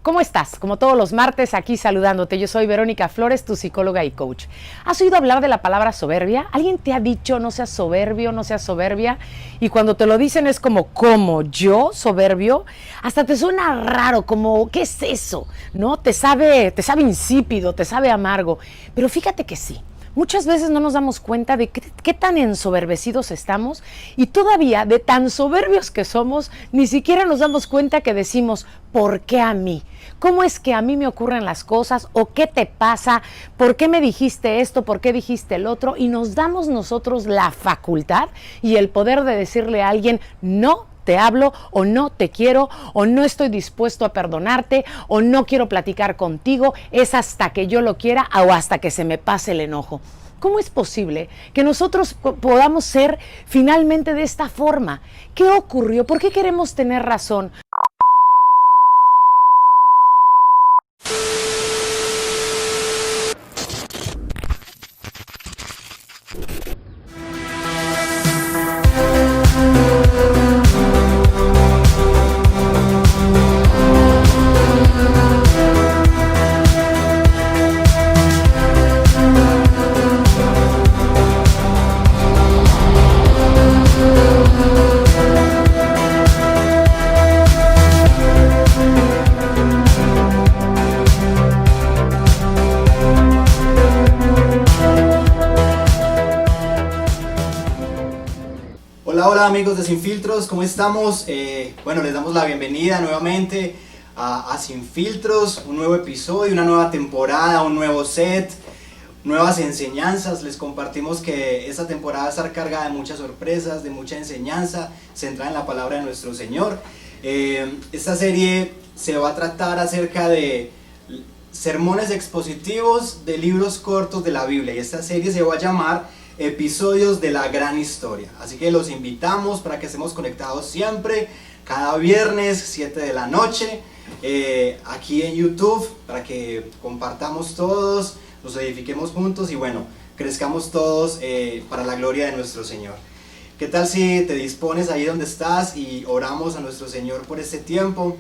¿Cómo estás? Como todos los martes, aquí saludándote. Yo soy Verónica Flores, tu psicóloga y coach. ¿Has oído hablar de la palabra soberbia? ¿Alguien te ha dicho no seas soberbio, no seas soberbia? Y cuando te lo dicen es como, ¿cómo? ¿Yo? ¿Soberbio? Hasta te suena raro, como, ¿qué es eso? ¿No? Te sabe insípido, te sabe amargo. Pero fíjate que sí. Muchas veces no nos damos cuenta de qué tan ensoberbecidos estamos y todavía de tan soberbios que somos, ni siquiera nos damos cuenta que decimos, ¿por qué a mí? ¿Cómo es que a mí me ocurren las cosas? ¿O qué te pasa? ¿Por qué me dijiste esto? ¿Por qué dijiste el otro? Y nos damos nosotros la facultad y el poder de decirle a alguien, no te hablo, o no te quiero, o no estoy dispuesto a perdonarte, o no quiero platicar contigo, es hasta que yo lo quiera o hasta que se me pase el enojo. ¿Cómo es posible que nosotros podamos ser finalmente de esta forma? ¿Qué ocurrió? ¿Por qué queremos tener razón? Hola amigos de Sin Filtros, ¿cómo estamos? Bueno, les damos la bienvenida nuevamente a Sin Filtros, un nuevo episodio, una nueva temporada, un nuevo set, nuevas enseñanzas. Les compartimos que esta temporada va a estar cargada de muchas sorpresas, de mucha enseñanza, centrada en la palabra de nuestro Señor. Esta serie se va a tratar acerca de sermones expositivos de libros cortos de la Biblia, y esta serie se va a llamar Episodios de la Gran Historia. Así que los invitamos para que estemos conectados siempre, cada viernes 7 de la noche, aquí en YouTube, para que compartamos todos, nos edifiquemos juntos y bueno, crezcamos todos para la gloria de nuestro Señor. ¿Qué tal si te dispones ahí donde estás y oramos a nuestro Señor por este tiempo?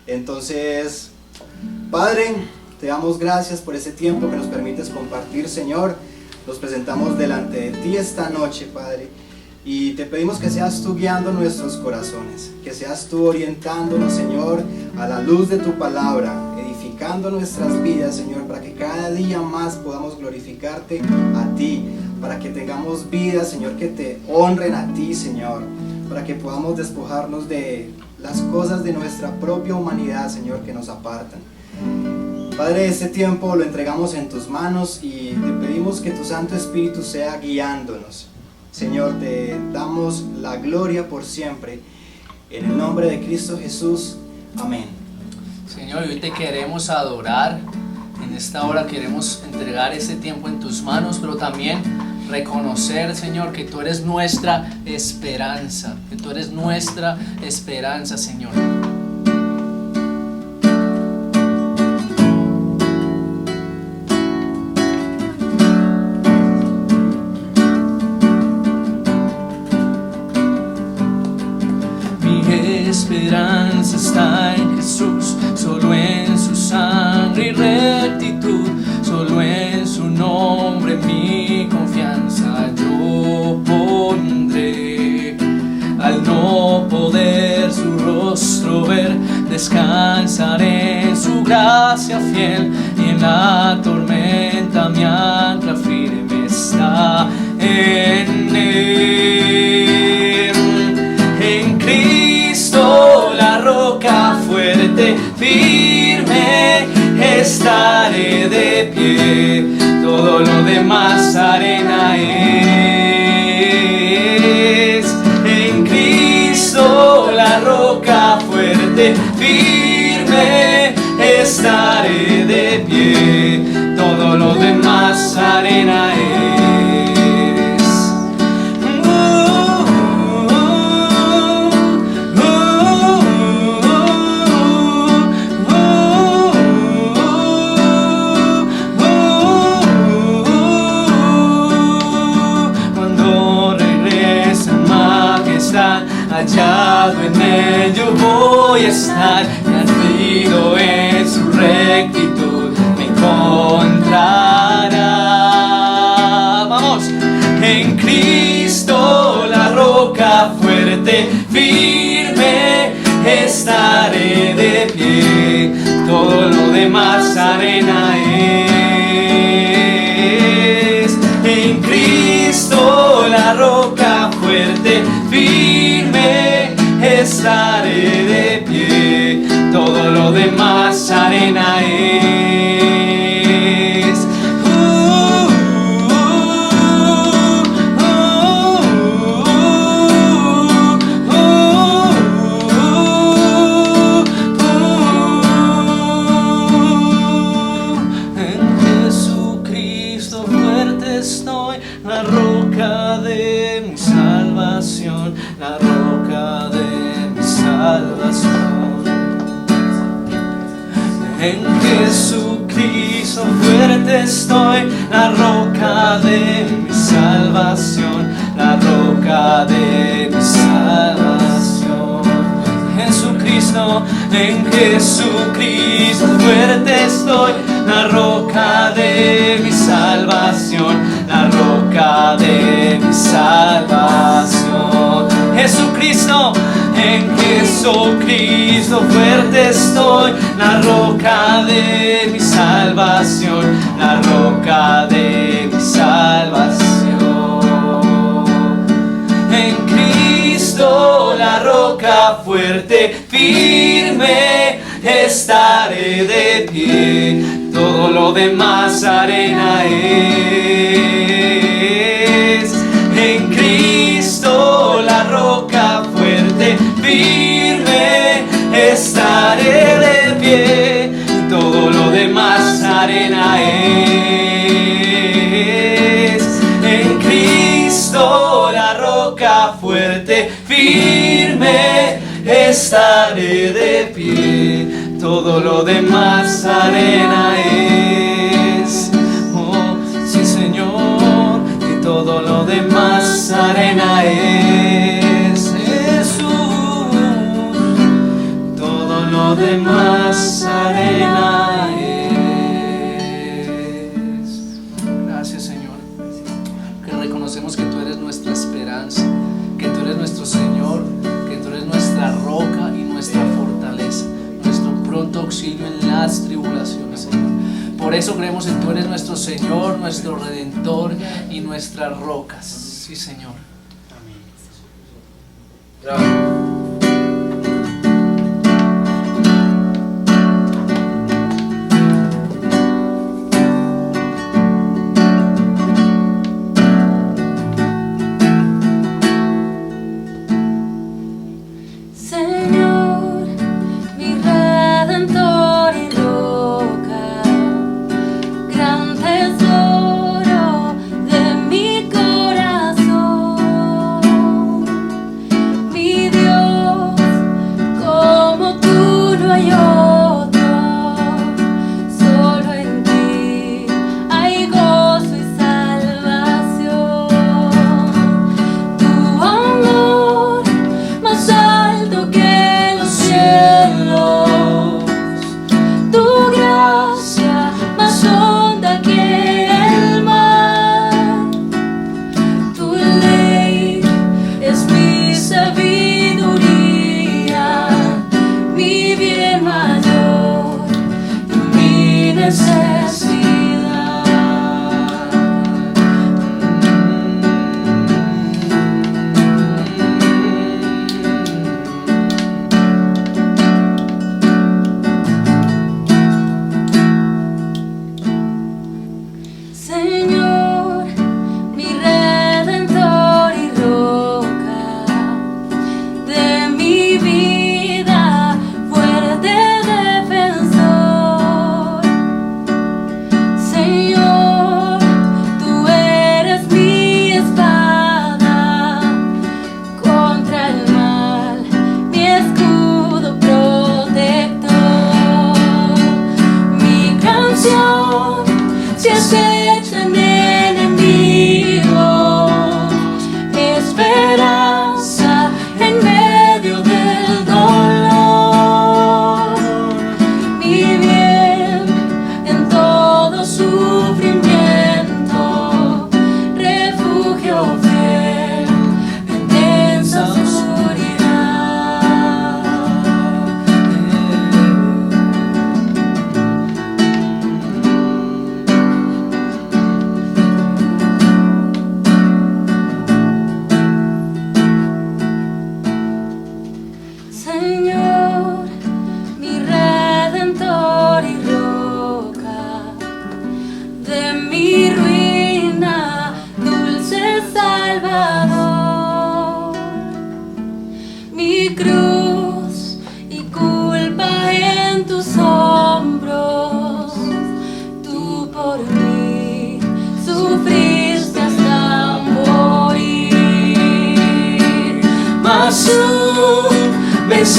Entonces, Padre, te damos gracias por este tiempo que nos permites compartir, Señor. Nos presentamos delante de ti esta noche, Padre, y te pedimos que seas tú guiando nuestros corazones, que seas tú orientándonos, Señor, a la luz de tu palabra, edificando nuestras vidas, Señor, para que cada día más podamos glorificarte a ti, para que tengamos vidas, Señor, que te honren a ti, Señor, para que podamos despojarnos de las cosas de nuestra propia humanidad, Señor, que nos apartan. Padre, este tiempo lo entregamos en tus manos y te pedimos que tu Santo Espíritu sea guiándonos. Señor, te damos la gloria por siempre. En el nombre de Cristo Jesús. Amén. Señor, hoy te queremos adorar. En esta hora queremos entregar este tiempo en tus manos, pero también reconocer, Señor, que tú eres nuestra esperanza. Que tú eres nuestra esperanza, Señor. Esperanza está en Jesús, solo en su sangre y rectitud, solo en su nombre mi confianza yo pondré. Al no poder su rostro ver, descansaré en su gracia fiel, y en la tormenta mi ancla firme está en él. En Cristo, la roca fuerte, firme, estaré de pie. Todo lo demás arena es. En Cristo, la roca fuerte, firme, estaré de pie. Todo lo demás arena es. Hallado en él yo voy a estar, nacido en estaré de pie, todo lo demás arena es. En Cristo la roca fuerte, firme, estaré de pie, todo lo demás arena es. La roca de mi salvación, la roca de mi salvación. En Jesucristo fuerte estoy, la roca de mi salvación, la roca de mi salvación. Jesucristo, en Jesucristo fuerte estoy, la roca de mi salvación, la roca de mi salvación. Jesucristo, en Jesucristo fuerte estoy, la roca de mi salvación, la roca de mi salvación. En Cristo la roca fuerte, firme, estaré de pie, todo lo demás arena es. En Cristo la roca fuerte, firme, estaré de pie, todo lo demás arena es. En Cristo la roca fuerte, firme, estaré de pie, todo lo demás arena es. Oh, sí, Señor, y todo lo demás arena es. Jesús, todo lo demás arena es. Gracias, Señor, que reconocemos que tú eres nuestra esperanza, que tú eres nuestro Señor, que tú eres nuestra roca y nuestra fortaleza, nuestro pronto auxilio en las tribulaciones, Señor. Por eso creemos en tú eres nuestro Señor, nuestro Redentor y nuestras rocas. Sí, Señor. Amén.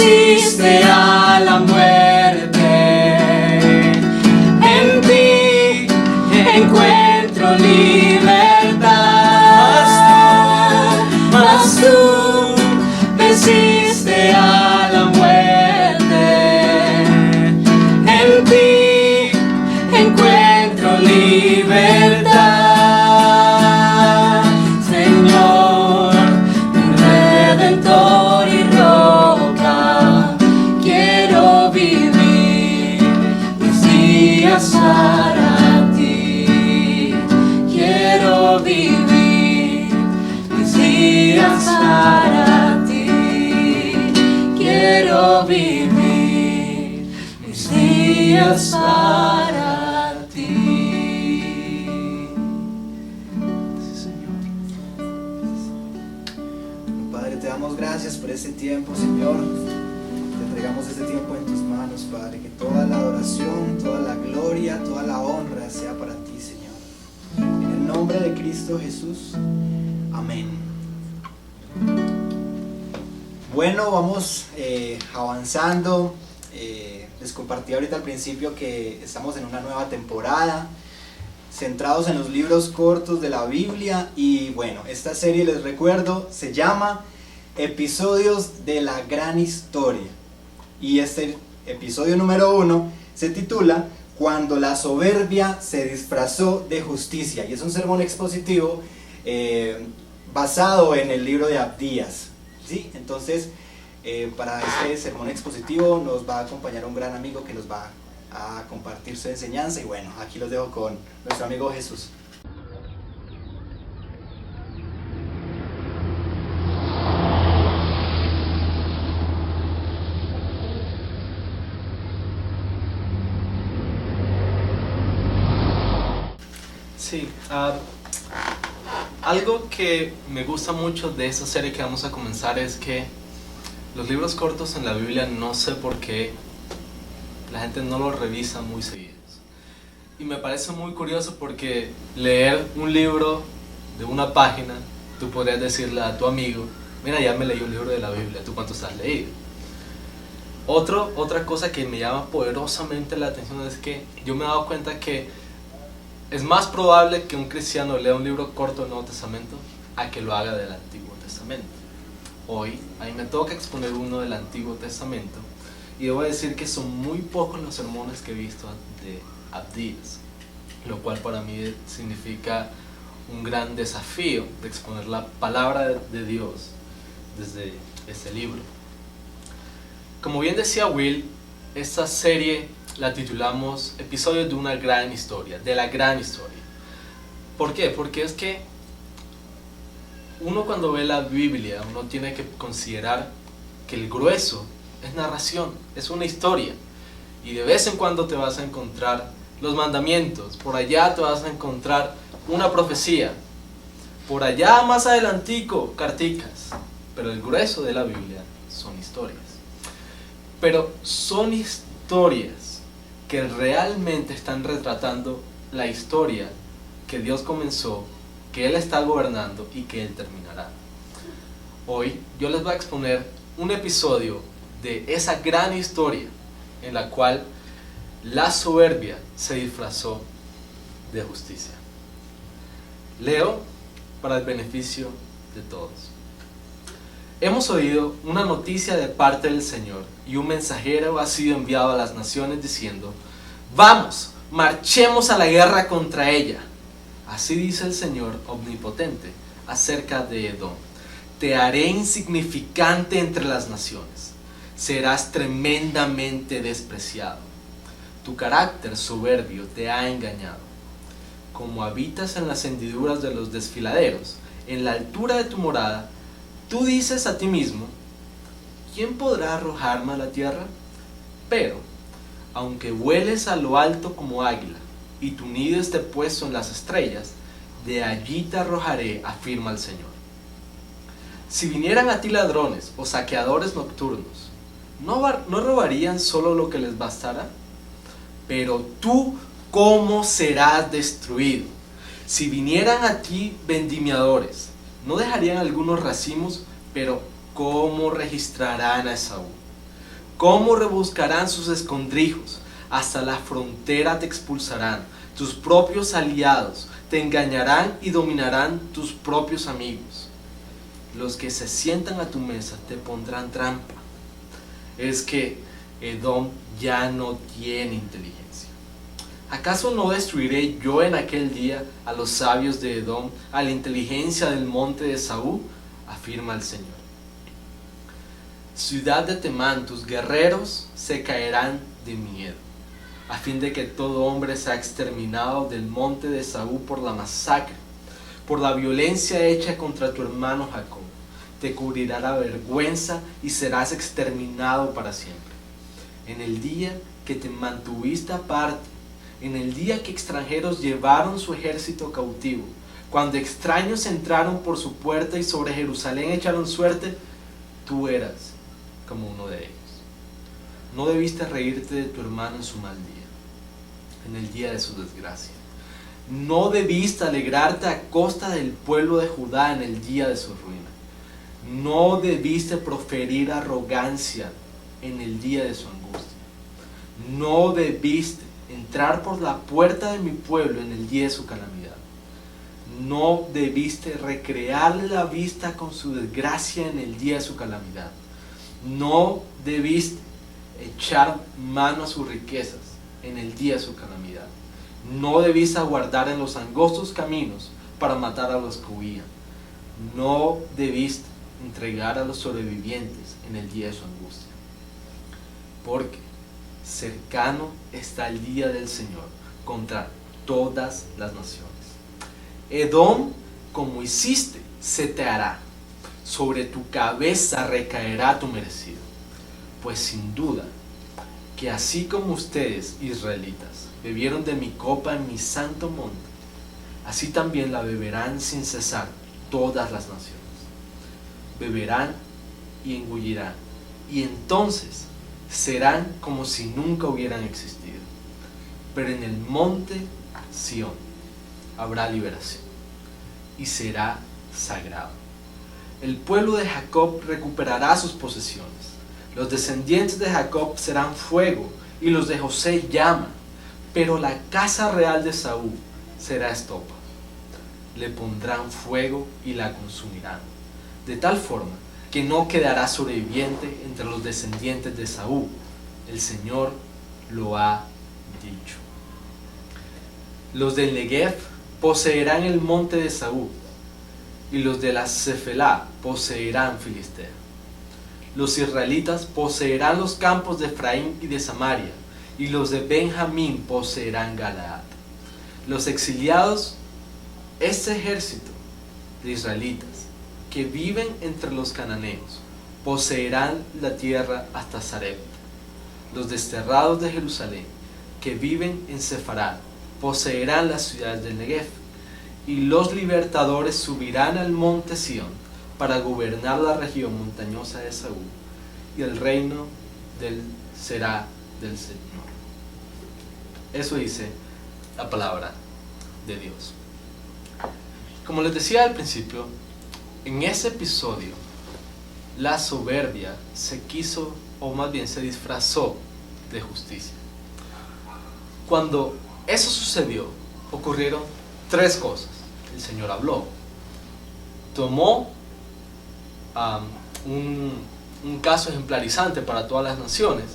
venciste a la muerte. En ti encuentro libertad. Mas tú venciste a la muerte. En ti encuentro libertad, Señor, mi redentor y roca. Quiero vivir mis días para ti. Quiero vivir mis días para ti. Quiero vivir mis días para ti. Sí, Señor. Padre, te damos gracias por este tiempo, Señor. Te entregamos este tiempo en tus manos, Padre. Que toda la adoración, toda la gloria, toda la honra sea para ti, Señor. En el nombre de Cristo Jesús. Amén. Bueno, vamos avanzando. Les compartí ahorita al principio que estamos en una nueva temporada, centrados en los libros cortos de la Biblia. Y bueno, esta serie, les recuerdo, se llama Episodios de la Gran Historia. Y este episodio número 1 se titula Cuando la soberbia se disfrazó de justicia. Y es un sermón expositivo basado en el libro de Abdías, ¿sí? Entonces, para este sermón expositivo nos va a acompañar un gran amigo que nos va a compartir su enseñanza. Y bueno, aquí los dejo con nuestro amigo Jesús. Sí, algo que me gusta mucho de esta serie que vamos a comenzar es que los libros cortos en la Biblia, no sé por qué la gente no los revisa muy seguidos. Y me parece muy curioso porque leer un libro de una página, tú podrías decirle a tu amigo, mira, ya me leí un libro de la Biblia, ¿tú cuántos has leído? Otra cosa que me llama poderosamente la atención es que yo me he dado cuenta que es más probable que un cristiano lea un libro corto del Nuevo Testamento a que lo haga del Antiguo Testamento. Hoy, a mí me toca exponer uno del Antiguo Testamento y debo decir que son muy pocos los sermones que he visto de Abdías, lo cual para mí significa un gran desafío de exponer la palabra de Dios desde este libro. Como bien decía Will, esta serie la titulamos Episodios de una gran historia, de la gran historia. ¿Por qué? Porque es que uno cuando ve la Biblia, uno tiene que considerar que el grueso es narración, es una historia. Y de vez en cuando te vas a encontrar los mandamientos, por allá te vas a encontrar una profecía, por allá más adelantico, carticas. Pero el grueso de la Biblia son historias. Pero son historias que realmente están retratando la historia que Dios comenzó, que Él está gobernando y que Él terminará. Hoy yo les voy a exponer un episodio de esa gran historia en la cual la soberbia se disfrazó de justicia. Leo para el beneficio de todos. Hemos oído una noticia de parte del Señor y un mensajero ha sido enviado a las naciones diciendo: vamos, marchemos a la guerra contra ella. Así dice el Señor omnipotente acerca de Edom: te haré insignificante entre las naciones, serás tremendamente despreciado. Tu carácter soberbio te ha engañado. Como habitas en las hendiduras de los desfiladeros, en la altura de tu morada, tú dices a ti mismo: ¿quién podrá arrojarme a la tierra? Pero, aunque vueles a lo alto como águila, y tu nido esté puesto en las estrellas, de allí te arrojaré, afirma el Señor. Si vinieran a ti ladrones o saqueadores nocturnos, ¿no robarían solo lo que les bastara? Pero tú, ¿cómo serás destruido? Si vinieran a ti vendimiadores, ¿no dejarían algunos racimos? Pero ¿cómo registrarán a Esaú? cómo rebuscarán sus escondrijos, hasta la frontera te expulsarán, tus propios aliados te engañarán y dominarán tus propios amigos. Los que se sientan a tu mesa te pondrán trampa. Es que Edom ya no tiene inteligencia. ¿Acaso no destruiré yo en aquel día a los sabios de Edom, a la inteligencia del monte de Saúl? Afirma el Señor. Ciudad de Temán, tus guerreros se caerán de miedo, a fin de que todo hombre sea exterminado del monte de Saúl por la masacre, por la violencia hecha contra tu hermano Jacob. Te cubrirá la vergüenza y serás exterminado para siempre. En el día que te mantuviste aparte, en el día que extranjeros llevaron su ejército cautivo, cuando extraños entraron por su puerta y sobre Jerusalén echaron suerte, tú eras como uno de ellos. No debiste reírte de tu hermano en su mal día, en el día de su desgracia. No debiste alegrarte a costa del pueblo de Judá en el día de su ruina. No debiste proferir arrogancia en el día de su angustia. No debiste entrar por la puerta de mi pueblo en el día de su calamidad. No debiste recrearle la vista con su desgracia en el día de su calamidad. No debiste echar mano a sus riquezas en el día de su calamidad. No debiste aguardar en los angostos caminos para matar a los que huían. No debiste entregar a los sobrevivientes en el día de su angustia. Porque cercano está el día del Señor contra todas las naciones. Edom, como hiciste, se te hará. Sobre tu cabeza recaerá tu merecido. Pues sin duda que así como ustedes, israelitas, bebieron de mi copa en mi santo monte, así también la beberán sin cesar todas las naciones. Beberán y engullirán, y entonces serán como si nunca hubieran existido. Pero en el monte Sión habrá liberación, y será sagrado. El pueblo de Jacob recuperará sus posesiones. Los descendientes de Jacob serán fuego, y los de José llama. Pero la casa real de Saúl será estopa. Le pondrán fuego y la consumirán, de tal forma que no quedará sobreviviente entre los descendientes de Saúl. El Señor lo ha dicho. Los del Negev poseerán el monte de Saúl, y los de la Cefelá poseerán Filistea. Los israelitas poseerán los campos de Efraín y de Samaria, y los de Benjamín poseerán Galaad. Los exiliados, este ejército de israelitas que viven entre los cananeos, poseerán la tierra hasta Sarepta. Los desterrados de Jerusalén, que viven en Sefarad, poseerán las ciudades del Negev. Y los libertadores subirán al monte Sión para gobernar la región montañosa de Saúl, y el reino será del Señor. Eso dice la palabra de Dios. Como les decía al principio, en ese episodio la soberbia se quiso, o más bien se disfrazó de justicia. Cuando eso sucedió, ocurrieron tres cosas. El Señor habló, tomó un caso ejemplarizante para todas las naciones,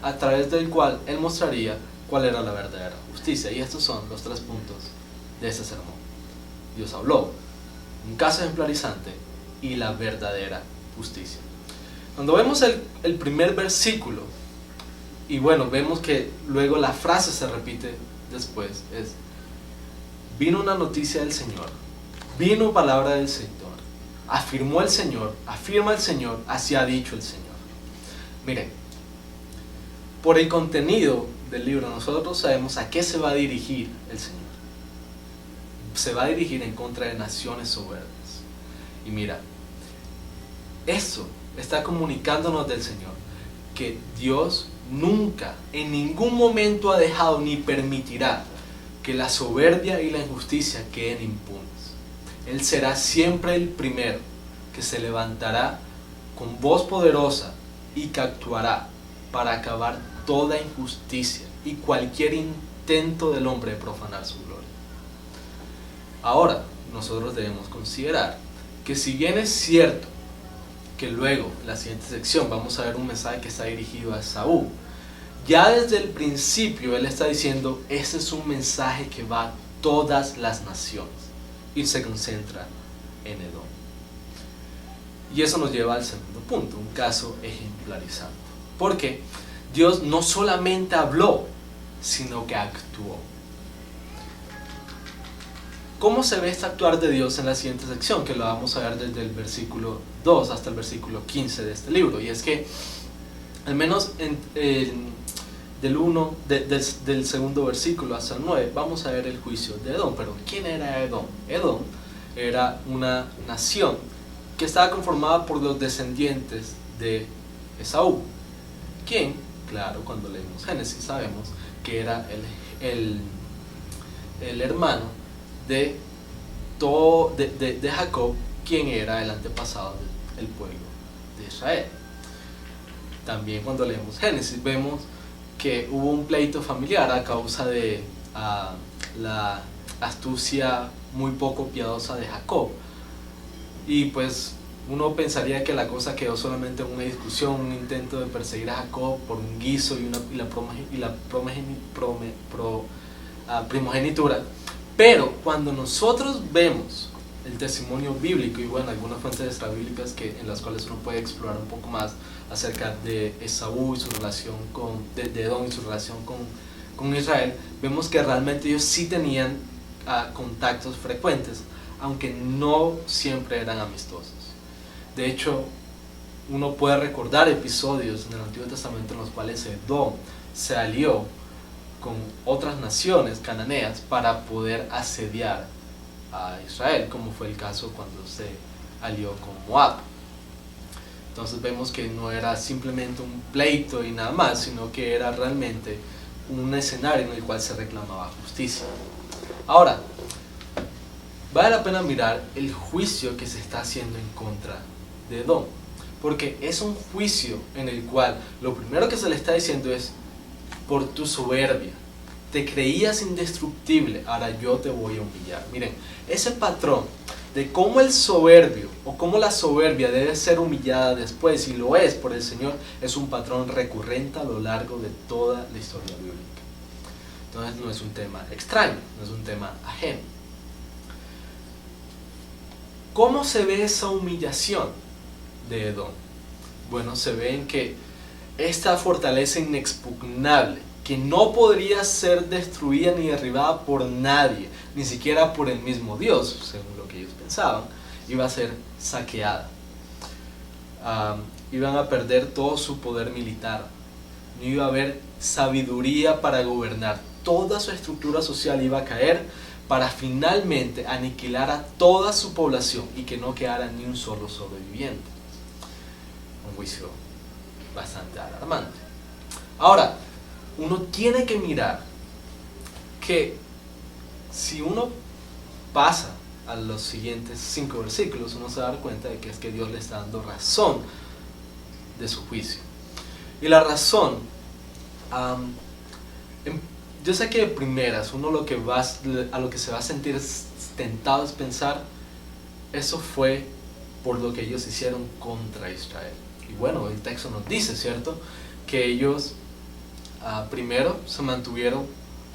a través del cual Él mostraría cuál era la verdadera justicia. Y estos son los tres puntos de ese sermón. Dios habló, un caso ejemplarizante y la verdadera justicia. Cuando vemos el primer versículo, y bueno, vemos que luego la frase se repite después, es: vino una noticia del Señor, vino palabra del Señor, afirmó el Señor, afirma el Señor, así ha dicho el Señor. Miren, por el contenido del libro nosotros sabemos a qué se va a dirigir el Señor. Se va a dirigir en contra de naciones soberbias. Y mira, eso está comunicándonos del Señor, que Dios nunca, en ningún momento ha dejado ni permitirá que la soberbia y la injusticia queden impunes. Él será siempre el primero que se levantará con voz poderosa y que actuará para acabar toda injusticia y cualquier intento del hombre de profanar su gloria. Ahora, nosotros debemos considerar que si bien es cierto que luego, en la siguiente sección, vamos a ver un mensaje que está dirigido a Esaú, ya desde el principio él está diciendo, ese es un mensaje que va a todas las naciones y se concentra en Edom. Y eso nos lleva al segundo punto, un caso ejemplarizante. Porque Dios no solamente habló, sino que actuó. ¿Cómo se ve este actuar de Dios en la siguiente sección? Que lo vamos a ver desde el versículo 2 hasta el versículo 15 de este libro. Y es que, al menos del segundo versículo hasta el 9, vamos a ver el juicio de Edom. Pero ¿quién era Edom? Edom era una nación que estaba conformada por los descendientes de Esaú, quien, claro, cuando leemos Génesis sabemos que era el hermano de Jacob, quien era el antepasado del pueblo de Israel. También cuando leemos Génesis vemos que hubo un pleito familiar a causa de la astucia muy poco piadosa de Jacob, y pues uno pensaría que la cosa quedó solamente en una discusión, un intento de perseguir a Jacob por un guiso y la primogenitura. Pero cuando nosotros vemos el testimonio bíblico, y bueno, algunas fuentes extrabíblicas en las cuales uno puede explorar un poco más acerca de Esaú y su relación de Edom y su relación con Israel, vemos que realmente ellos sí tenían contactos frecuentes, aunque no siempre eran amistosos. De hecho, uno puede recordar episodios en el Antiguo Testamento en los cuales Edom se alió con otras naciones cananeas para poder asediar a Israel, como fue el caso cuando se alió con Moab. Entonces vemos que no era simplemente un pleito y nada más, sino que era realmente un escenario en el cual se reclamaba justicia. Ahora, vale la pena mirar el juicio que se está haciendo en contra de Edom, porque es un juicio en el cual lo primero que se le está diciendo es: por tu soberbia, te creías indestructible, ahora yo te voy a humillar. Miren, ese patrón de cómo el soberbio o cómo la soberbia debe ser humillada después, y lo es por el Señor, es un patrón recurrente a lo largo de toda la historia bíblica. Entonces no es un tema extraño, no es un tema ajeno. ¿Cómo se ve esa humillación de Edom? Bueno, se ve en que esta fortaleza inexpugnable, que no podría ser destruida ni derribada por nadie, ni siquiera por el mismo Dios, según lo que ellos pensaban, iba a ser saqueada. Iban a perder todo su poder militar, no iba a haber sabiduría para gobernar, toda su estructura social iba a caer para finalmente aniquilar a toda su población y que no quedara ni un solo sobreviviente. Un juicio bastante alarmante. Ahora, uno tiene que mirar que si uno pasa a los siguientes 5 versículos, uno se va a dar cuenta de que es que Dios le está dando razón de su juicio. Y la razón, yo sé que de primeras uno a lo que se va a sentir tentado es pensar, eso fue por lo que ellos hicieron contra Israel. Y bueno, el texto nos dice, ¿cierto?, que ellos primero se mantuvieron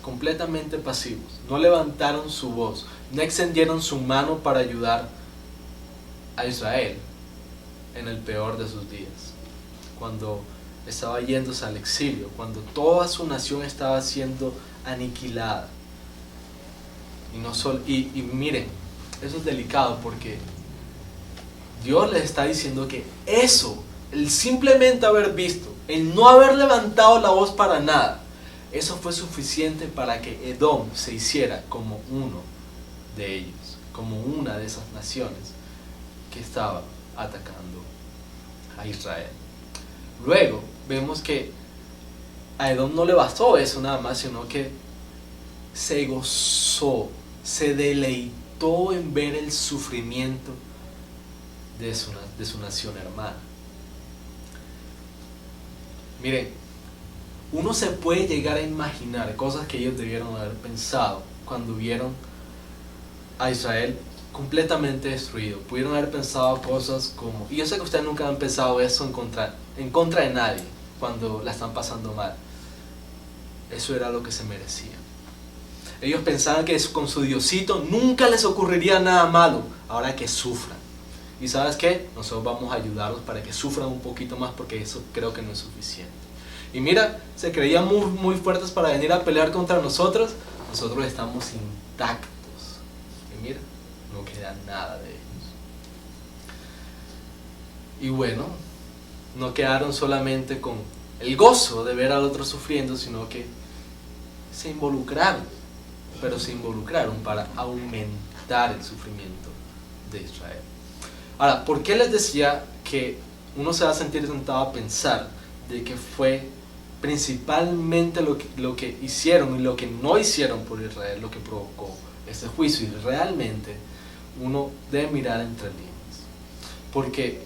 completamente pasivos, no levantaron su voz, no extendieron su mano para ayudar a Israel en el peor de sus días, cuando estaba yéndose al exilio, cuando toda su nación estaba siendo aniquilada. Y miren, eso es delicado porque Dios les está diciendo que eso, el simplemente haber visto, el no haber levantado la voz para nada, eso fue suficiente para que Edom se hiciera como uno de ellos, como una de esas naciones que estaban atacando a Israel. Luego vemos que a Edom no le bastó eso nada más, sino que se gozó, se deleitó en ver el sufrimiento de su nación hermana. Miren, uno se puede llegar a imaginar cosas que ellos debieron haber pensado cuando vieron a Israel completamente destruido. Pudieron haber pensado cosas como, y yo sé que ustedes nunca han pensado eso en contra de nadie cuando la están pasando mal. Eso era lo que se merecía. Ellos pensaban que con su Diosito nunca les ocurriría nada malo, ahora que sufran. ¿Y sabes qué? Nosotros vamos a ayudarlos para que sufran un poquito más, porque eso creo que no es suficiente. Y mira, se creían muy fuertes para venir a pelear contra nosotros. Nosotros estamos intactos. Y mira, no queda nada de ellos. Y bueno, no quedaron solamente con el gozo de ver al otro sufriendo, sino que se involucraron. Pero se involucraron para aumentar el sufrimiento de Israel. Ahora, ¿por qué les decía que uno se va a sentir tentado a pensar de que fue principalmente lo que hicieron y lo que no hicieron por Israel lo que provocó este juicio? Y realmente uno debe mirar entre líneas, porque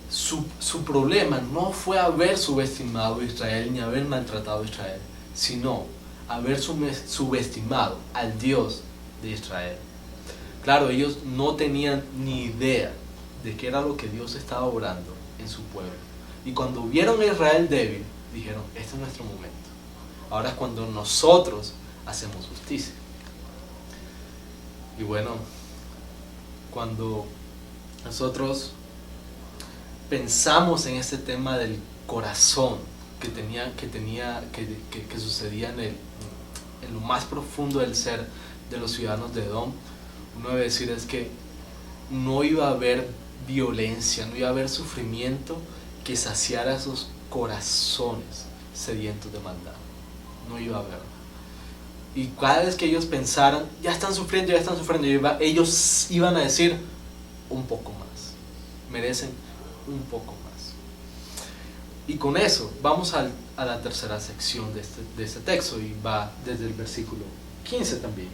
su problema no fue haber subestimado a Israel ni haber maltratado a Israel, sino haber subestimado al Dios de Israel. Claro, ellos no tenían ni idea de qué era lo que Dios estaba obrando en su pueblo. Y cuando vieron a Israel débil, dijeron, este es nuestro momento. Ahora es cuando nosotros hacemos justicia. Y bueno, cuando nosotros pensamos en este tema del corazón que sucedía en lo más profundo del ser de los ciudadanos de Edom, uno debe decir es que no iba a haber violencia, no iba a haber sufrimiento que saciara esos corazones sedientos de maldad. No iba a haber. Y cada vez que ellos pensaran, ya están sufriendo, ellos iban a decir un poco más. Merecen un poco más. Y con eso vamos a la tercera sección de este texto, y va desde el versículo 15 también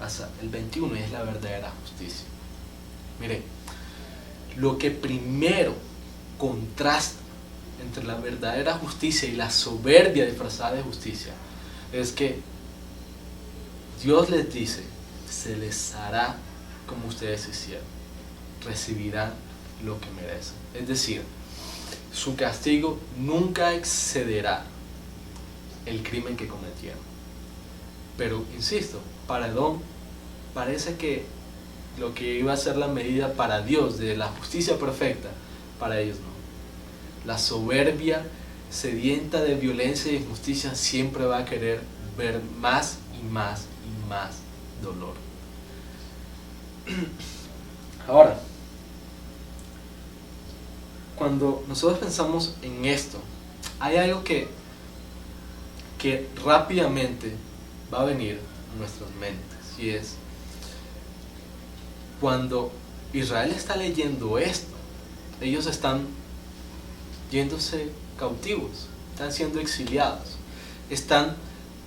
hasta el 21, y es la verdadera justicia. Mire, lo que primero contrasta entre la verdadera justicia y la soberbia disfrazada de justicia es que Dios les dice, se les hará como ustedes hicieron, recibirán lo que merecen. Es decir, su castigo nunca excederá el crimen que cometieron. Pero, insisto, para Edom parece que lo que iba a ser la medida para Dios de la justicia perfecta, para ellos no. La soberbia sedienta de violencia y injusticia siempre va a querer ver más y más y más dolor. Ahora, cuando nosotros pensamos en esto, hay algo que rápidamente va a venir a nuestras mentes, y es cuando Israel está leyendo esto, ellos están yéndose cautivos, están siendo exiliados, están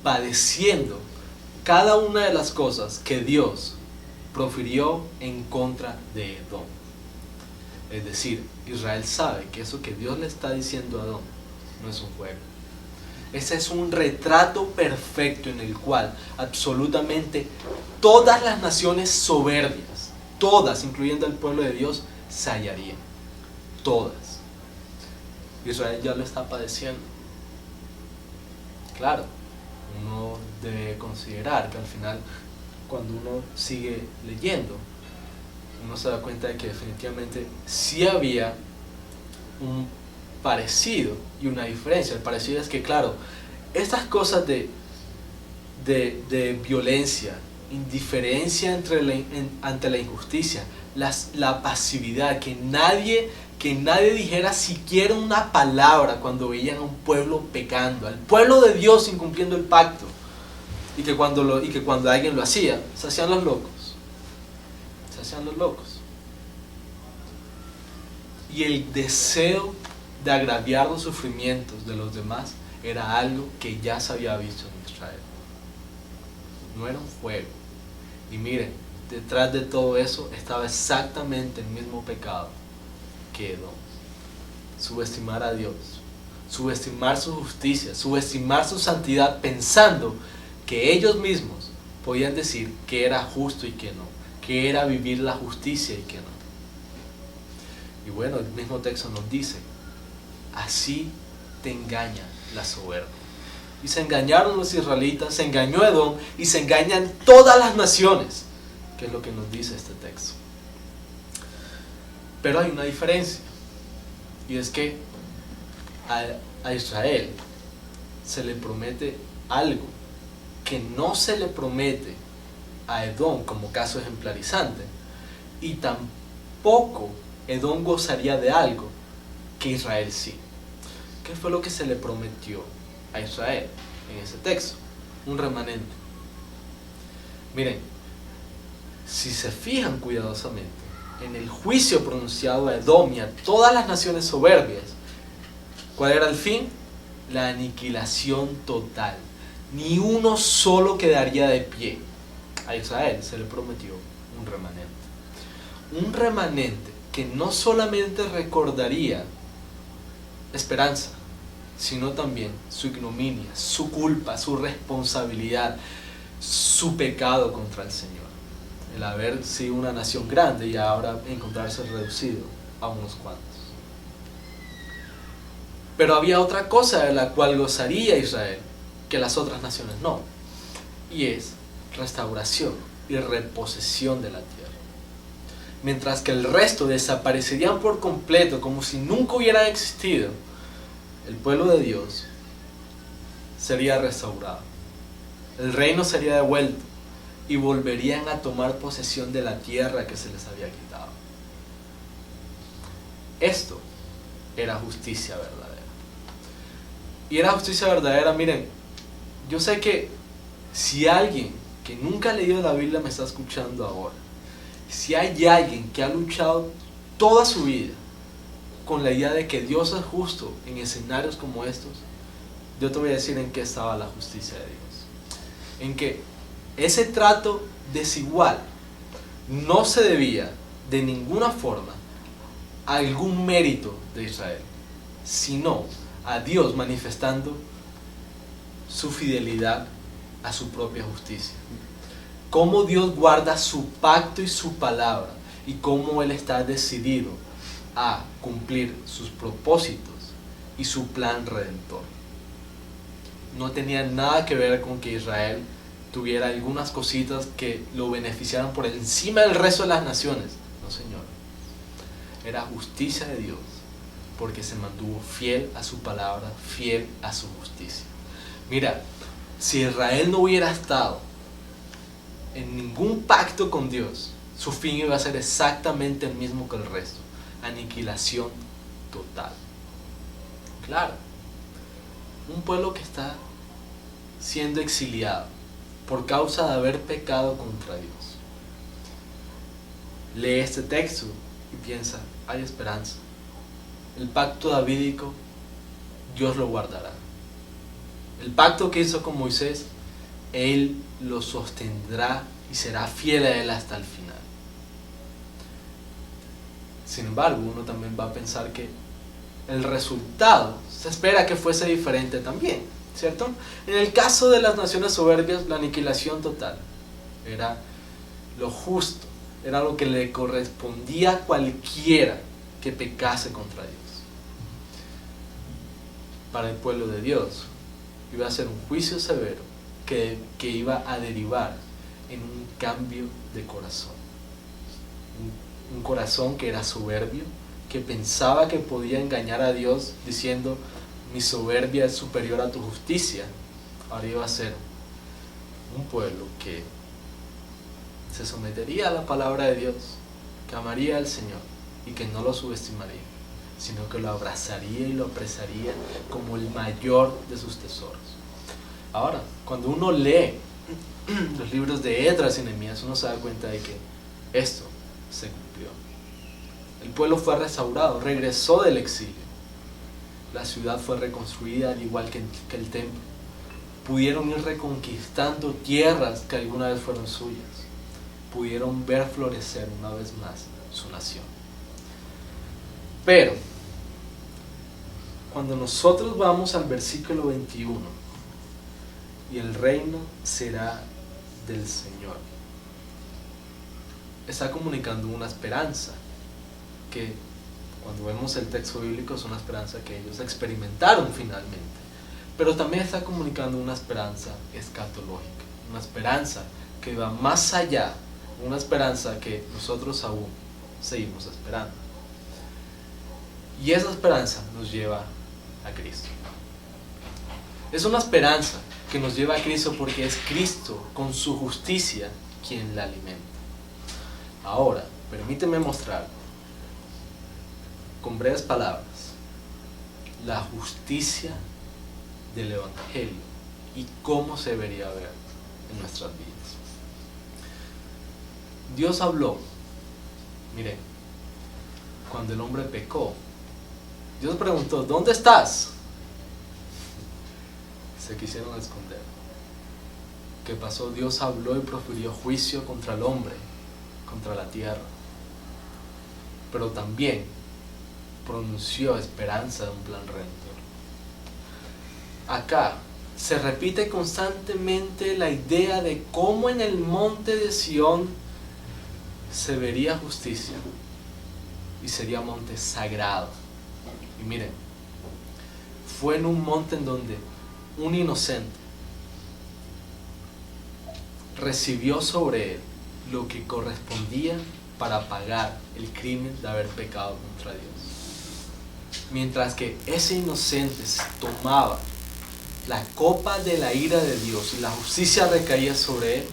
padeciendo cada una de las cosas que Dios profirió en contra de Edom. Es decir, Israel sabe que eso que Dios le está diciendo a Edom no es un juego. Ese es un retrato perfecto en el cual absolutamente todas las naciones soberbias, todas, incluyendo el pueblo de Dios, se hallarían. Todas. Israel ya lo está padeciendo. Claro, uno debe considerar que al final, cuando uno sigue leyendo, uno se da cuenta de que definitivamente sí había un parecido y una diferencia. El parecido es que, claro, estas cosas de violencia, indiferencia ante la injusticia, la pasividad, que nadie dijera siquiera una palabra cuando veían a un pueblo pecando, al pueblo de Dios incumpliendo el pacto, y que cuando alguien lo hacía, se hacían los locos. Y el deseo de agraviar los sufrimientos de los demás era algo que ya se había visto en Israel. No era un juego. Y miren, detrás de todo eso estaba exactamente el mismo pecado que Edom: subestimar a Dios, subestimar su justicia, subestimar su santidad, pensando que ellos mismos podían decir que era justo y que no, que era vivir la justicia y que no. Y bueno, el mismo texto nos dice, así te engaña la soberbia. Y se engañaron los israelitas, se engañó Edom y se engañan todas las naciones, que es lo que nos dice este texto. Pero hay una diferencia, y es que a Israel se le promete algo que no se le promete a Edom como caso ejemplarizante, y tampoco Edom gozaría de algo que Israel sí. ¿Qué fue lo que se le prometió a Israel en ese texto? Un remanente. Miren, si se fijan cuidadosamente en el juicio pronunciado a Edom y a todas las naciones soberbias, ¿cuál era el fin? La aniquilación total. Ni uno solo quedaría de pie. A Israel se le prometió un remanente. Un remanente que no solamente recordaría esperanza, sino también su ignominia, su culpa, su responsabilidad, su pecado contra el Señor. El haber sido una nación grande y ahora encontrarse reducido a unos cuantos. Pero había otra cosa de la cual gozaría Israel, que las otras naciones no, y es restauración y reposesión de la tierra. Mientras que el resto desaparecerían por completo, como si nunca hubieran existido, el pueblo de Dios sería restaurado. El reino sería devuelto y volverían a tomar posesión de la tierra que se les había quitado. Esto era justicia verdadera. Y era justicia verdadera, miren, yo sé que si alguien que nunca ha leído la Biblia me está escuchando ahora, si hay alguien que ha luchado toda su vida con la idea de que Dios es justo en escenarios como estos, yo te voy a decir en qué estaba la justicia de Dios. En que ese trato desigual no se debía de ninguna forma a algún mérito de Israel, sino a Dios manifestando su fidelidad a su propia justicia. Cómo Dios guarda su pacto y su palabra, y cómo Él está decidido a cumplir sus propósitos y su plan redentor. No tenía nada que ver con que Israel tuviera algunas cositas que lo beneficiaran por encima del resto de las naciones. No, Señor. Era justicia de Dios, porque se mantuvo fiel a su palabra, fiel a su justicia. Mira, si Israel no hubiera estado en ningún pacto con Dios, su fin iba a ser exactamente el mismo que el resto: aniquilación total. Claro, un pueblo que está siendo exiliado por causa de haber pecado contra Dios, lee este texto y piensa, hay esperanza. El pacto davídico, Dios lo guardará. El pacto que hizo con Moisés, Él lo sostendrá y será fiel a Él hasta el final. Sin embargo, uno también va a pensar que el resultado se espera que fuese diferente también, ¿cierto? En el caso de las naciones soberbias, la aniquilación total era lo justo, era lo que le correspondía a cualquiera que pecase contra Dios. Para el pueblo de Dios iba a ser un juicio severo que iba a derivar en un cambio de corazón. Un corazón que era soberbio, que pensaba que podía engañar a Dios diciendo, mi soberbia es superior a tu justicia. Ahora iba a ser un pueblo que se sometería a la palabra de Dios, que amaría al Señor y que no lo subestimaría, sino que lo abrazaría y lo apresaría como el mayor de sus tesoros. Ahora, cuando uno lee los libros de Esdras y Nehemías, uno se da cuenta de que esto se cumplió. El pueblo fue restaurado, regresó del exilio. La ciudad fue reconstruida al igual que el templo. Pudieron ir reconquistando tierras que alguna vez fueron suyas. Pudieron ver florecer una vez más su nación. Pero, cuando nosotros vamos al versículo 21, y el reino será del Señor, está comunicando una esperanza que, cuando vemos el texto bíblico, es una esperanza que ellos experimentaron finalmente, pero también está comunicando una esperanza escatológica, una esperanza que va más allá, una esperanza que nosotros aún seguimos esperando. Y esa esperanza nos lleva a Cristo. Es una esperanza que nos lleva a Cristo porque es Cristo con su justicia quien la alimenta. Ahora, permíteme mostrar con breves palabras la justicia del Evangelio y cómo se debería ver en nuestras vidas. Dios habló, mire, cuando el hombre pecó, Dios preguntó, ¿dónde estás? Se quisieron esconder. ¿Qué pasó? Dios habló y profirió juicio contra el hombre, contra la tierra, pero también pronunció esperanza de un plan redentor. Acá se repite constantemente la idea de cómo en el monte de Sión se vería justicia y sería monte sagrado. Y miren, fue en un monte en donde un inocente recibió sobre él lo que correspondía para pagar el crimen de haber pecado contra Dios. Mientras que ese inocente tomaba la copa de la ira de Dios y la justicia recaía sobre él,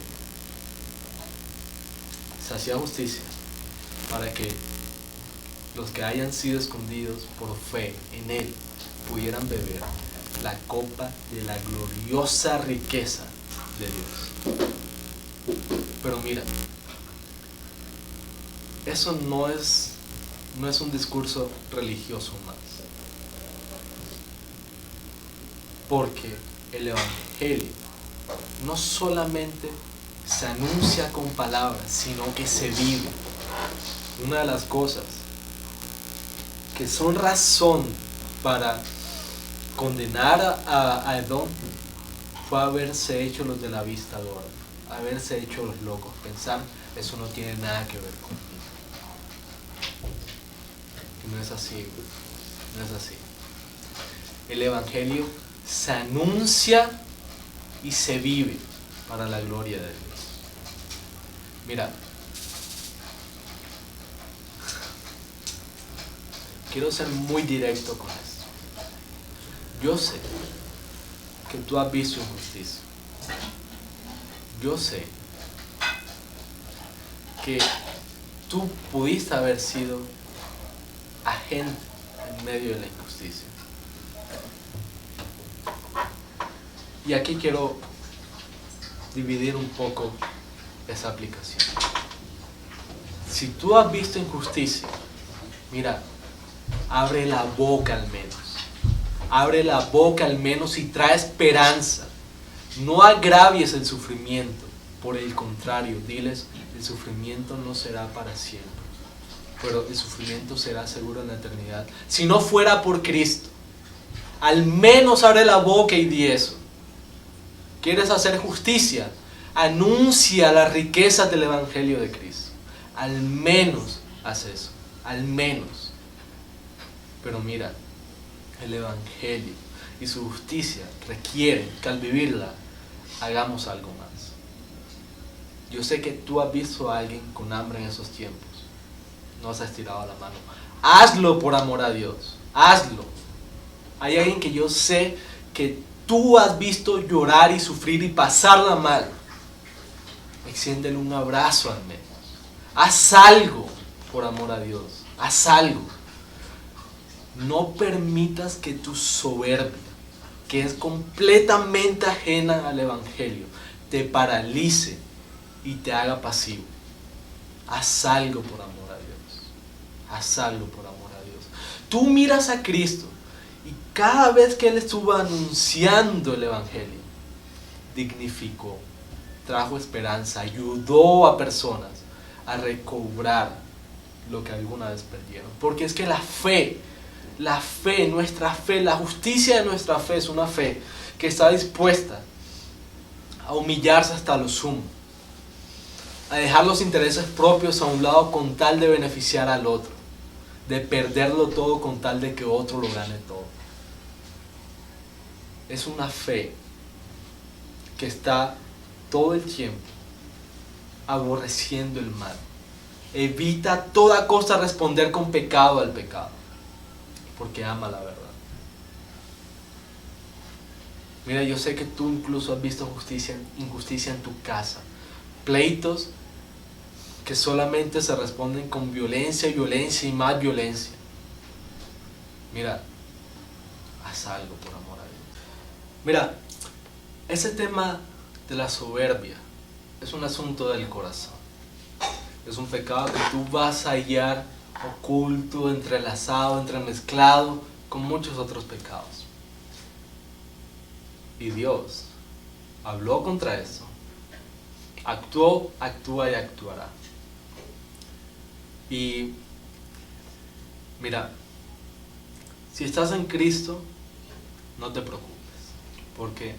se hacía justicia para que los que hayan sido escondidos por fe en él pudieran beber la copa de la gloriosa riqueza de Dios. Pero mira, eso no es un discurso religioso más, porque el Evangelio no solamente se anuncia con palabras, sino que se vive. Una de las cosas que son razón para condenar a Edom fue haberse hecho los de la vista gorda, haberse hecho los locos, pensar eso no tiene nada que ver conmigo. Y no es así, no es así. El Evangelio se anuncia y se vive para la gloria de Dios. Mira, quiero ser muy directo con esto. Yo sé que tú has visto injusticia. Yo sé que tú pudiste haber sido agente en medio de la injusticia. Y aquí quiero dividir un poco esa aplicación. Si tú has visto injusticia, mira, abre la boca al menos. Abre la boca al menos y trae esperanza. No agravies el sufrimiento. Por el contrario, diles, el sufrimiento no será para siempre, pero el sufrimiento será seguro en la eternidad. Si no fuera por Cristo, al menos abre la boca y di eso. ¿Quieres hacer justicia? Anuncia las riquezas del Evangelio de Cristo. Al menos haz eso. Al menos. Pero mira, el Evangelio y su justicia requieren que al vivirla hagamos algo más. Yo sé que tú has visto a alguien con hambre en esos tiempos. No has estirado la mano. Hazlo por amor a Dios. Hazlo. Hay alguien que yo sé que tú has visto llorar y sufrir y pasarla mal. Extiéndele un abrazo al menos. Haz algo por amor a Dios. Haz algo. No permitas que tu soberbia, que es completamente ajena al Evangelio, te paralice y te haga pasivo. Haz algo por amor a Dios. Haz algo por amor a Dios. Tú miras a Cristo y cada vez que Él estuvo anunciando el Evangelio, dignificó, trajo esperanza, ayudó a personas a recobrar lo que alguna vez perdieron. Porque es que la fe la fe, nuestra fe, la justicia de nuestra fe es una fe que está dispuesta a humillarse hasta lo sumo, a dejar los intereses propios a un lado con tal de beneficiar al otro, de perderlo todo con tal de que otro lo gane todo. Es una fe que está todo el tiempo aborreciendo el mal. Evita a toda costa responder con pecado al pecado, porque ama la verdad. Mira, yo sé que tú incluso has visto injusticia en tu casa, pleitos que solamente se responden con violencia y violencia y más violencia. Mira, haz algo por amor a Dios. Mira, ese tema de la soberbia es un asunto del corazón. Es un pecado que tú vas a hallar oculto, entrelazado, entremezclado con muchos otros pecados. Y Dios habló contra eso. Actuó, actúa y actuará. Y mira, si estás en Cristo, no te preocupes, porque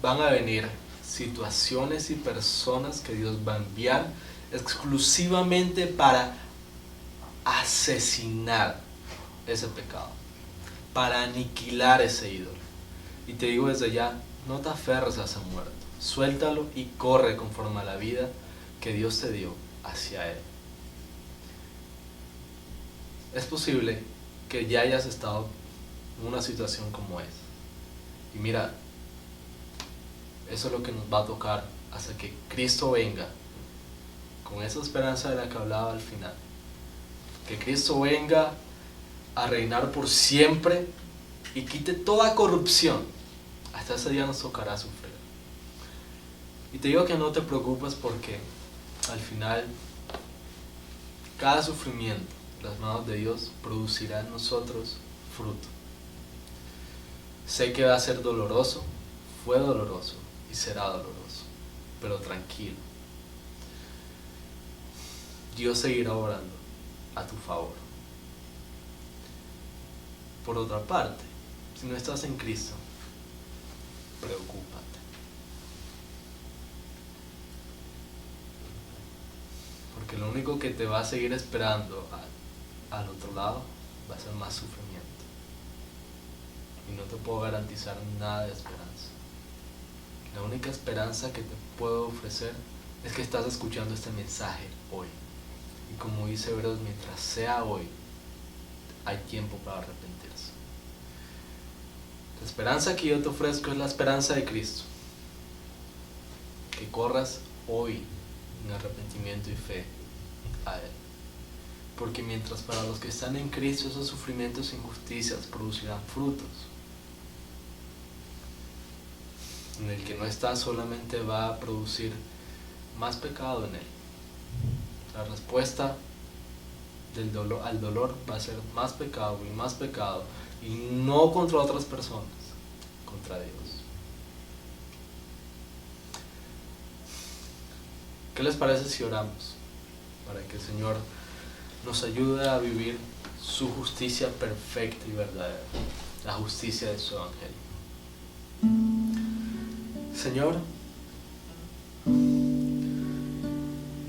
van a venir situaciones y personas que Dios va a enviar exclusivamente para asesinar ese pecado, para aniquilar ese ídolo. Y te digo desde ya, no te aferres a ese muerto, suéltalo y corre conforme a la vida que Dios te dio hacia Él. Es posible que ya hayas estado en una situación como esa. Y mira, eso es lo que nos va a tocar hasta que Cristo venga, con esa esperanza de la que hablaba al final. Que Cristo venga a reinar por siempre y quite toda corrupción. Hasta ese día nos tocará sufrir. Y te digo que no te preocupes, porque al final cada sufrimiento en las manos de Dios producirá en nosotros fruto. Sé que va a ser doloroso, fue doloroso y será doloroso, pero tranquilo. Dios seguirá orando a tu favor. Por otra parte, si no estás en Cristo, preocúpate. Porque lo único que te va a seguir esperando al otro lado va a ser más sufrimiento. Y no te puedo garantizar nada de esperanza. La única esperanza que te puedo ofrecer es que estás escuchando este mensaje hoy. Y como dice Hebreos, mientras sea hoy, hay tiempo para arrepentirse. La esperanza que yo te ofrezco es la esperanza de Cristo. Que corras hoy en arrepentimiento y fe a Él. Porque mientras para los que están en Cristo esos sufrimientos e injusticias producirán frutos, en el que no está solamente va a producir más pecado en él. La respuesta al dolor va a ser más pecado, y no contra otras personas, contra Dios. ¿Qué les parece si oramos para que el Señor nos ayude a vivir su justicia perfecta y verdadera, la justicia de su evangelio? Señor,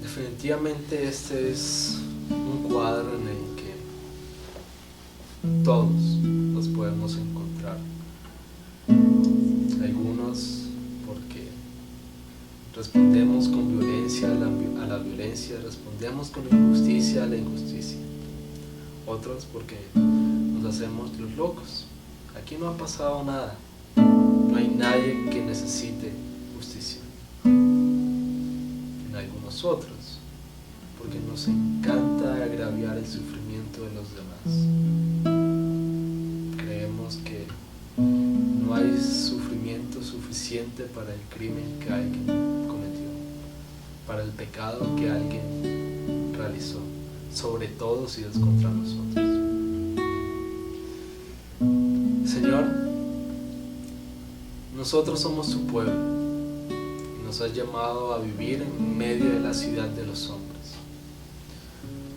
definitivamente este es un cuadro en el que todos nos podemos encontrar. Algunos porque respondemos con violencia a la violencia, respondemos con injusticia a la injusticia. Otros porque nos hacemos los locos. Aquí no ha pasado nada. No hay nadie que necesite justicia. En algunos otros, porque nos encanta agraviar el sufrimiento de los demás. Creemos que no hay sufrimiento suficiente para el crimen que alguien cometió, para el pecado que alguien realizó, sobre todo si es contra nosotros. Señor, nosotros somos tu pueblo y nos has llamado a vivir en medio de la ciudad de los hombres.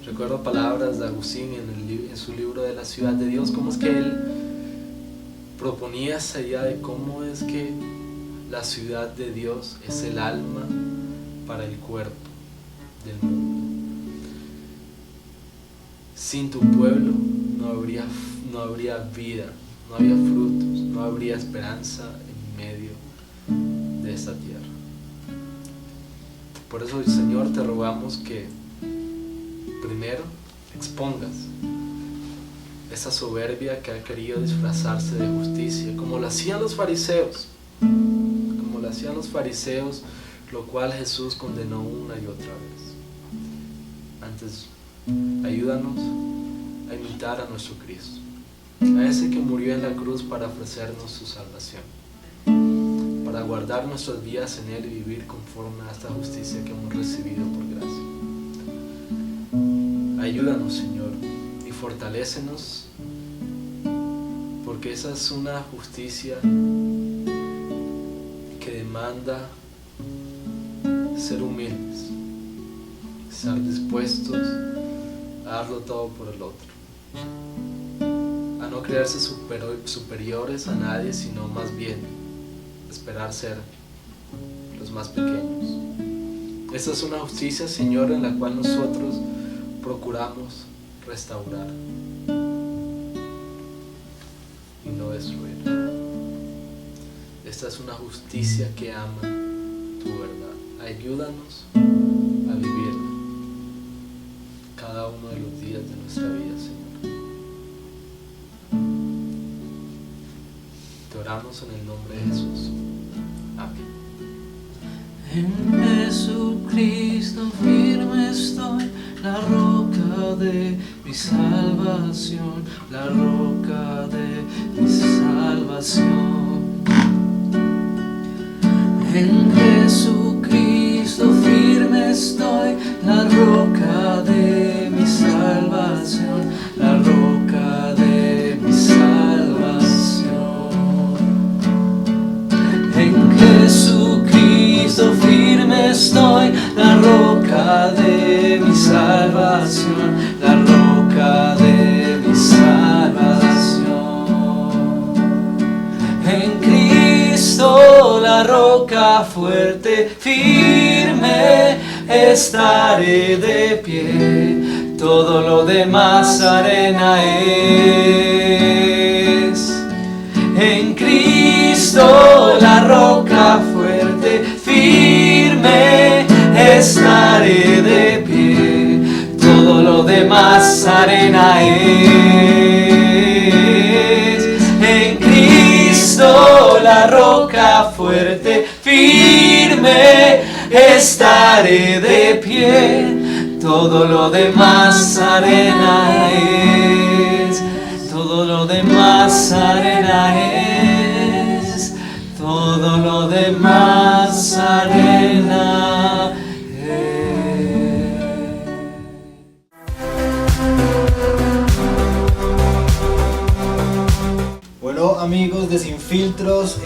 Recuerdo palabras de Agustín en su libro de la ciudad de Dios, cómo es que él proponía esa idea de cómo es que la ciudad de Dios es el alma para el cuerpo del mundo. Sin tu pueblo no habría vida, no habría frutos, no habría esperanza en medio de esta tierra. Por eso, Señor, te rogamos que primero expongas esa soberbia que ha querido disfrazarse de justicia, como lo hacían los fariseos, lo cual Jesús condenó una y otra vez. Antes, ayúdanos a imitar a nuestro Cristo, a ese que murió en la cruz para ofrecernos su salvación, para guardar nuestras vidas en Él y vivir conforme a esta justicia que hemos recibido por gracia. Ayúdanos, Señor, y fortalécenos, porque esa es una justicia que demanda ser humildes, estar dispuestos a darlo todo por el otro, a no creerse superiores a nadie, sino más bien esperar ser los más pequeños. Esta es una justicia, Señor, en la cual nosotros procuramos restaurar y no destruir. Esta es una justicia que ama tu verdad. Ayúdanos a vivirla cada uno de los días de nuestra vida, Señor. Te oramos en el nombre de Jesús. Amén. En Jesucristo firme estoy, la roca de mi salvación, la roca de mi salvación. En Jesucristo firme estoy, la roca de mi salvación, la roca de mi salvación. En Jesucristo firme estoy, la roca de mi salvación, la roca de mi salvación. En Cristo, la roca fuerte, firme, estaré de pie, todo lo demás arena es. En Cristo, la roca fuerte, firme, estaré de pie, todo lo demás arena es. En Cristo, la roca fuerte, firme, estaré de pie, todo lo demás arena es. Todo lo demás arena es, todo lo demás arena es. Bueno, amigos de Sin Filtros,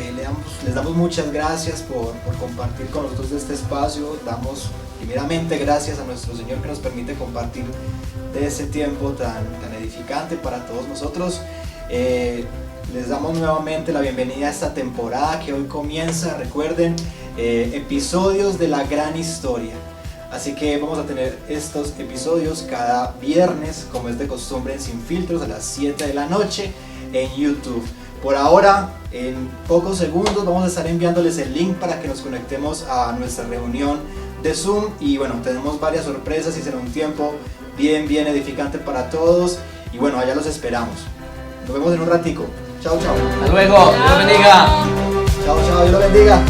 les damos muchas gracias por compartir con nosotros este espacio. Damos primeramente gracias a nuestro Señor que nos permite compartir de ese tiempo tan edificante para todos nosotros. Les damos nuevamente la bienvenida a esta temporada que hoy comienza. Recuerden, episodios de la gran historia. Así que vamos a tener estos episodios cada viernes, como es de costumbre, en Sin Filtros, a las 7 de la noche en YouTube. Por ahora, en pocos segundos vamos a estar enviándoles el link para que nos conectemos a nuestra reunión de Zoom. Y bueno, tenemos varias sorpresas y será un tiempo bien edificante para todos. Y bueno, allá los esperamos. Nos vemos en un ratico. Chao, chao. Hasta luego, Dios bendiga. Chao, Dios lo bendiga.